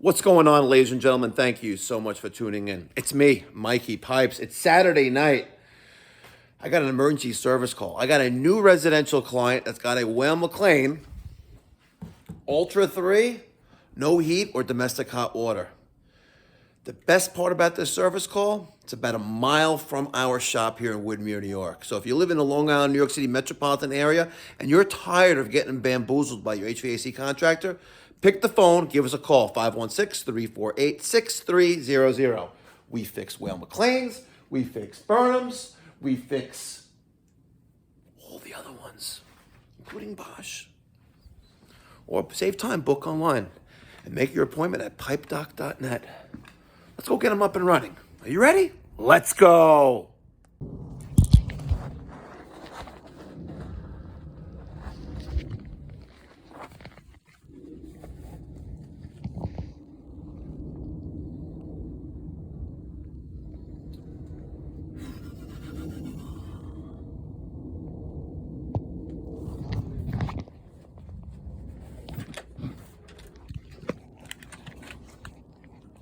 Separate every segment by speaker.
Speaker 1: What's going on, ladies and gentlemen? Thank you so much for tuning in. It's me, Mikey Pipes. It's Saturday night. I got an emergency service call. I got a new residential client that's got a Weil McLain Ultra 3, no heat or domestic hot water. The best part about this service call, it's about a mile from our shop here in Woodmere, New York. So if you live in the Long Island, New York City metropolitan area and you're tired of getting bamboozled by your HVAC contractor, pick the phone, give us a call, 516-348-6300. We fix Weil McLains, we fix Burnhams, we fix all the other ones, including Bosch. Or save time, book online, and make your appointment at pipedoc.net. Let's go get them up and running. Are you ready? Let's go.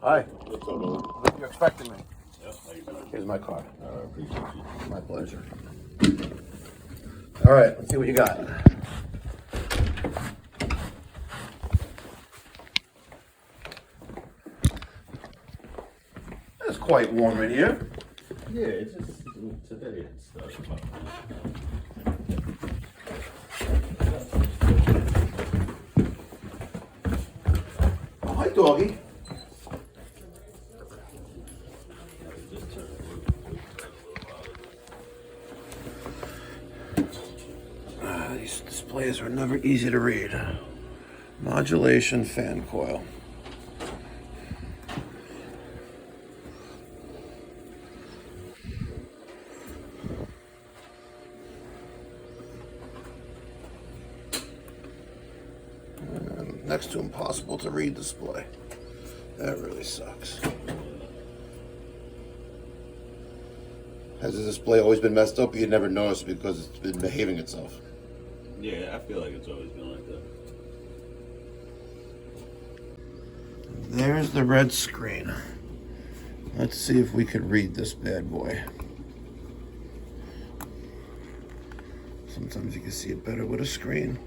Speaker 1: Hi.
Speaker 2: What's up, man?
Speaker 1: You're expecting me.
Speaker 2: Yeah, how you doing?
Speaker 1: Here's my card.
Speaker 2: I appreciate you.
Speaker 1: My pleasure. All right, let's see what you got. It's quite warm in here.
Speaker 2: Yeah, it's just today it's
Speaker 1: Oh, hi, doggy. These displays are never easy to read. Modulation fan coil. And next to impossible to read display. That really sucks. Has the display always been messed up? You never noticed because it's been behaving itself.
Speaker 2: Yeah, I feel like it's always been like that.
Speaker 1: There's the red screen. Let's see if we could read this bad boy. Sometimes you can see it better with a screen.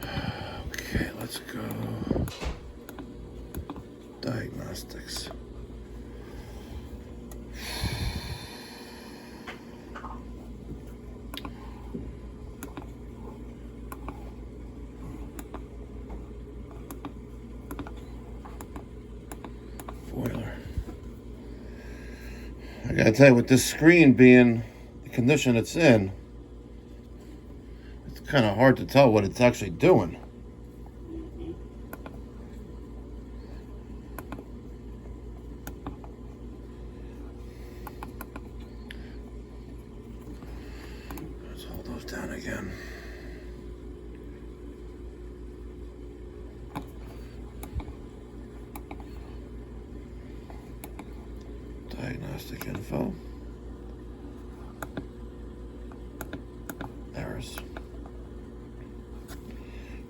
Speaker 1: Okay, let's go. Diagnostics. Boiler. I gotta tell you, with this screen being the condition it's in, it's kind of hard to tell what it's actually doing. Let's hold those down again. Diagnostic info. Errors.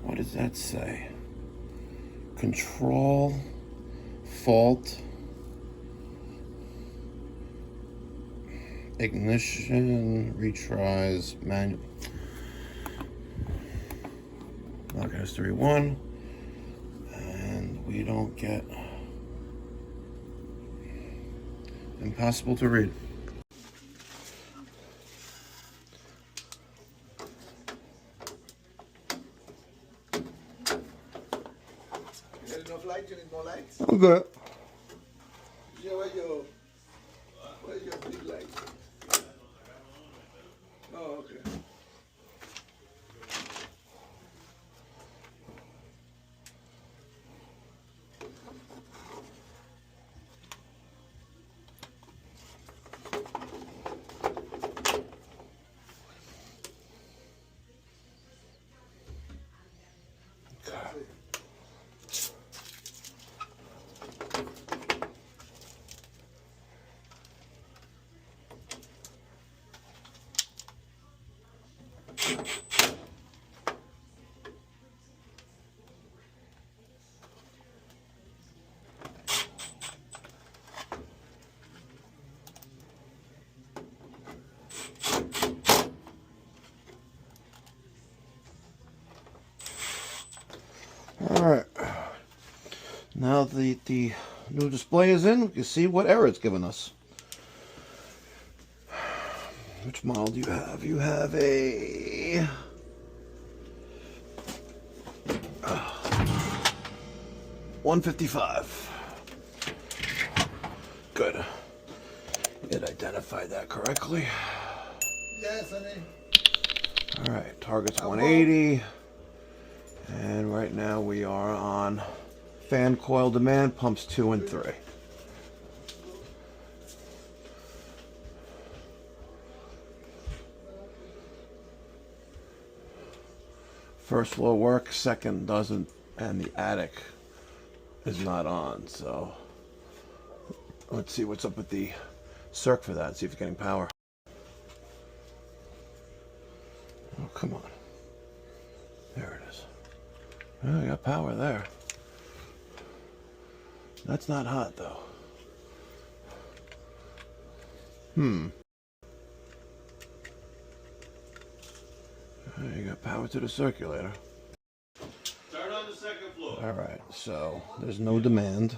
Speaker 1: What does that say? Control, fault, ignition, retries, manual. Lockout history 1. And we don't get. Impossible to read.
Speaker 3: You need enough light? You need more lights?
Speaker 1: I'm good.
Speaker 3: Yeah, where's your big light? Oh, okay.
Speaker 1: Alright. Now the new display is in, we can see what error it's given us. Which model do you have? You have a 155. Good. It identified that correctly.
Speaker 3: Yes, honey.
Speaker 1: Alright, target's 180. And right now we are on fan coil demand, pumps 2 and 3. First floor works, second doesn't, and the attic is not on, so let's see what's up with the circ for that, see if it's getting power. Oh, come on. There it is. Oh, I got power there. That's not hot, though. You got power to the circulator.
Speaker 2: Start on the second floor.
Speaker 1: Alright, so there's no demand.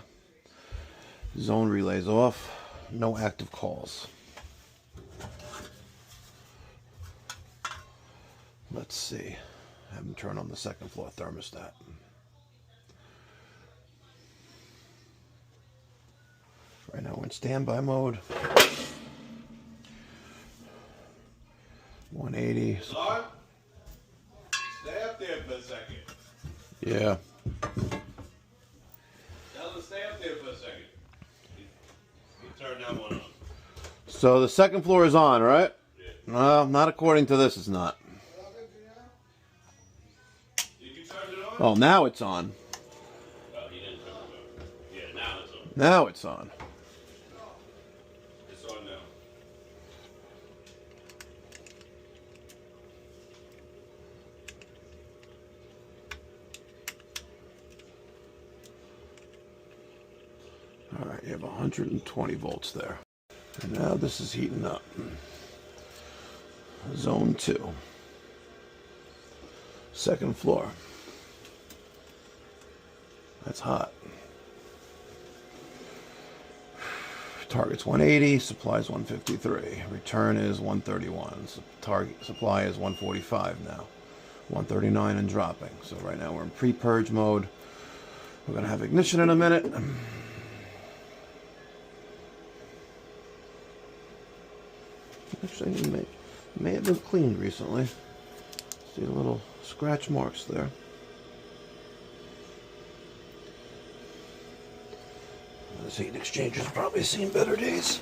Speaker 1: Zone relays off. No active calls. Let's see. Have them turn on the second floor thermostat. Right now we're in standby mode. 180.
Speaker 2: Lord, stay up there for a second.
Speaker 1: Yeah.
Speaker 2: Tell them to stay up there for a second. You turn that one on.
Speaker 1: So the second floor is on, right?
Speaker 2: Yeah.
Speaker 1: No, not according to this, it's not.
Speaker 2: Did you turn it on?
Speaker 1: Oh, now it's on.
Speaker 2: Oh, he didn't turn it on. Yeah, now it's on.
Speaker 1: Now it's on.
Speaker 2: It's on now.
Speaker 1: All right, you have 120 volts there. And now this is heating up. Zone 2. Second floor. That's hot. Target's 180, supplies 153. Return is 131. Target supply is 145 now. 139 and dropping. So right now we're in pre-purge mode. We're gonna have ignition in a minute. Actually, it may have been cleaned recently. See the little scratch marks there. This heat exchanger's probably seen better days.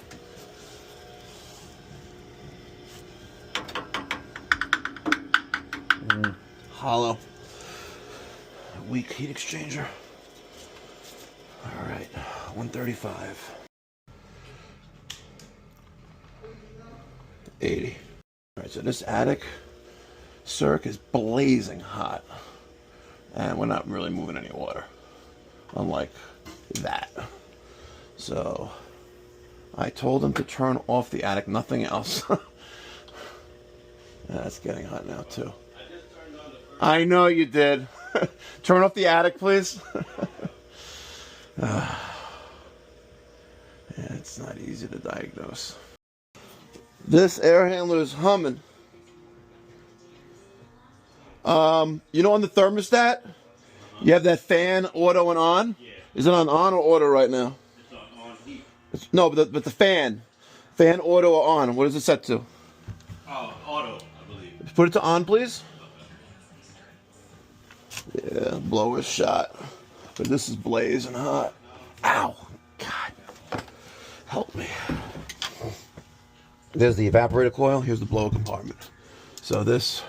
Speaker 1: Hollow. Weak heat exchanger. All right, 135. 80. All right, so this attic circ is blazing hot, and we're not really moving any water, unlike that. So I told him to turn off the attic, nothing else. That's getting hot now too. I know you did. Turn off the attic, please. Yeah, it's not easy to diagnose. This air handler is humming. You know, on the thermostat, you have that fan auto and on.
Speaker 2: Yeah.
Speaker 1: Is it on or auto right now?
Speaker 2: It's on heat.
Speaker 1: No, but the fan auto or on. What is it set to?
Speaker 2: Oh, auto, I believe.
Speaker 1: Put it to on, please. Yeah, blower's shot. But this is blazing hot. Ow. God. Help me. There's the evaporator coil. Here's the blower compartment. So this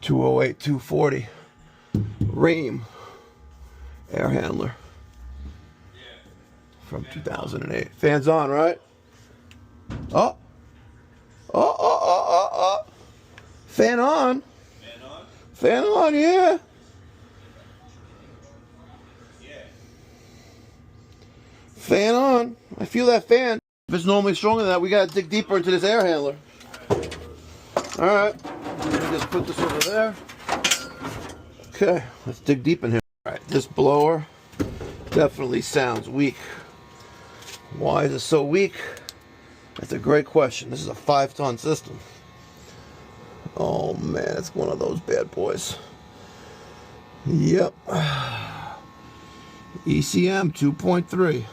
Speaker 1: 208, 240 Ream air handler from 2008. Fans on, right? Oh. Fan on.
Speaker 2: Fan on?
Speaker 1: Fan on, yeah.
Speaker 2: Yeah.
Speaker 1: Fan on. I feel that fan. If it's normally stronger than that, we gotta dig deeper into this air handler. Alright. Just put this over there. Okay, let's dig deep in here. This blower definitely sounds weak. Why is it so weak? That's a great question. This is a 5-ton system. Oh man, it's one of those bad boys. Yep. ECM 2.3.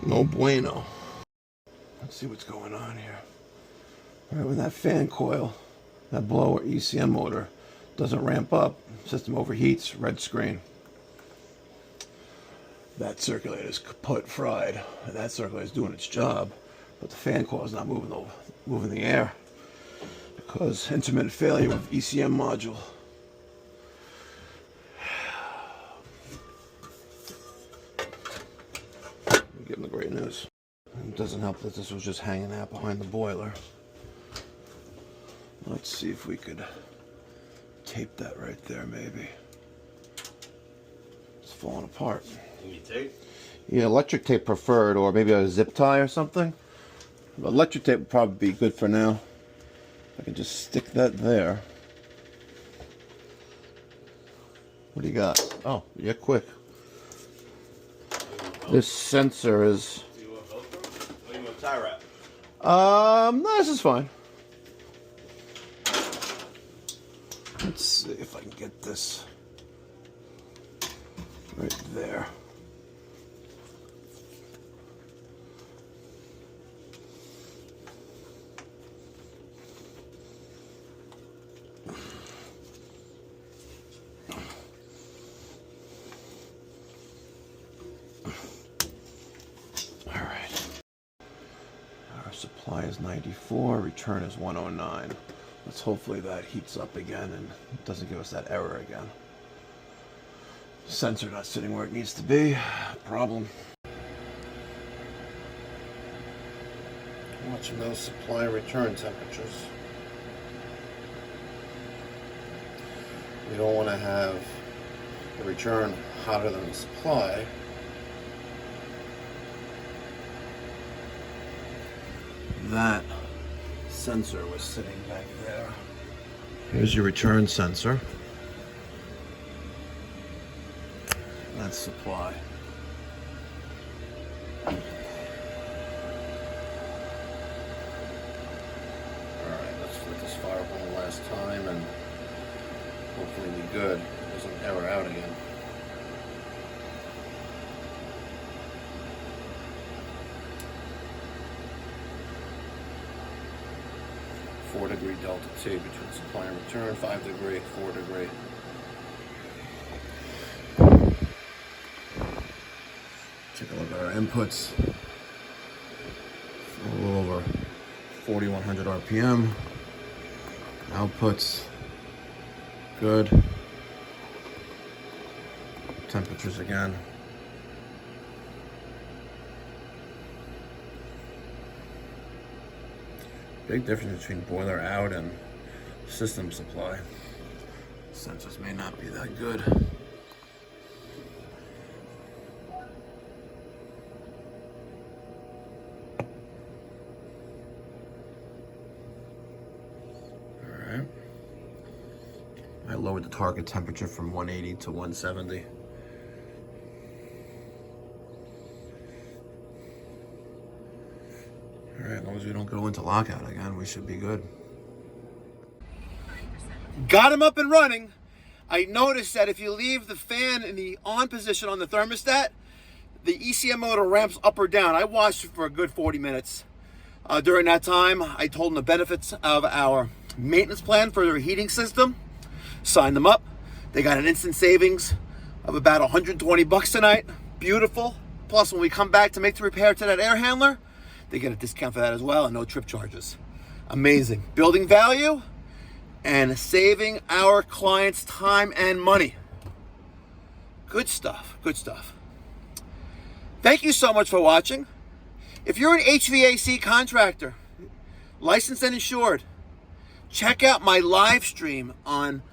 Speaker 1: No bueno. Let's see what's going on here. All right, when that fan coil, that blower ECM motor doesn't ramp up, system overheats, red screen. That circulator is kaput fried. That circulator is doing its job, but the fan coil is not moving the air because intermittent failure with ECM module. Give them the great news. It doesn't help that this was just hanging out behind the boiler. Let's see if we could tape that right there, maybe. It's falling apart.
Speaker 2: You need tape?
Speaker 1: Yeah, electric tape preferred, or maybe a zip tie or something. But electric tape would probably be good for now. I can just stick that there. What do you got? Oh, yeah, quick. This sensor is...
Speaker 2: Do you want Velcro? Or you want tie wrap?
Speaker 1: No, this is fine. Let's see if I can get this right there. Supply is 94, return is 109. Let's hopefully that heats up again and doesn't give us that error again. Sensor not sitting where it needs to be. Problem. Watching those supply return temperatures. We don't want to have the return hotter than the supply. That sensor was sitting back there. Here's your return sensor. That's supply. Alright, let's let this fire one last time and hopefully be good. It doesn't error out again. Degree delta T between supply and return, 5 degree, 4 degree. Take a look at our inputs. A little over 4,100 RPM. Outputs, good. Temperatures again. Big difference between boiler out and system supply. Sensors may not be that good. Alright. I lowered the target temperature from 180 to 170. Alright, as long as we don't go into lockout again, we should be good. Got him up and running. I noticed that if you leave the fan in the on position on the thermostat, the ECM motor ramps up or down. I watched it for a good 40 minutes. During that time, I told them the benefits of our maintenance plan for their heating system. Signed them up. They got an instant savings of about 120 bucks tonight. Beautiful. Plus, when we come back to make the repair to that air handler, they get a discount for that as well and no trip charges. Amazing. Building value and saving our clients time and money. Good stuff. Good stuff. Thank you so much for watching. If you're an HVAC contractor, licensed and insured, check out my live stream on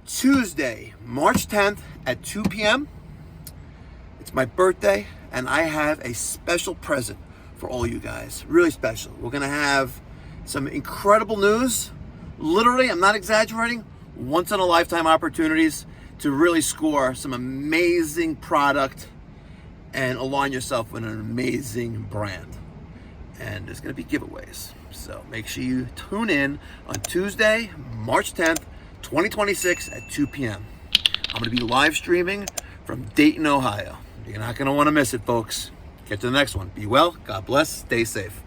Speaker 1: Tuesday, March 10th at 2 p.m. It's my birthday, and I have a special present for all you guys. Really special. We're going to have some incredible news. Literally, I'm not exaggerating, once in a lifetime opportunities to really score some amazing product and align yourself with an amazing brand. And there's going to be giveaways. So make sure you tune in on Tuesday, March 10th, 2026 at 2 p.m. I'm going to be live streaming from Dayton, Ohio. You're not going to want to miss it, folks. Get to the next one. Be well. God bless. Stay safe.